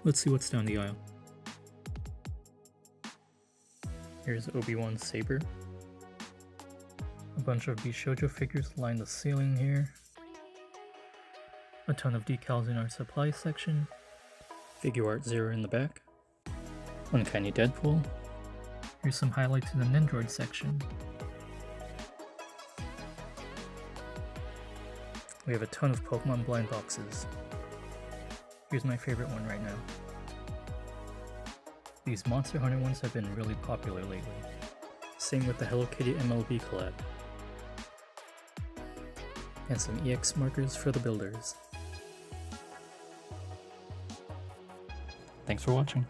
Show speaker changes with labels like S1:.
S1: Let's see what's down the aisle. Here's Obi-Wan's saber. A bunch of Bishojo figures line the ceiling here. A ton of decals in our supply section. Figure art Zero in the back. Uncanny Deadpool. Here's some highlights in the Nendroid section. We have a ton of Pokemon blind boxes. Here's my favorite one right now. These Monster Hunter ones have been really popular lately. Same with the Hello Kitty MLB collab. And some EX markers for the builders. Thanks for watching.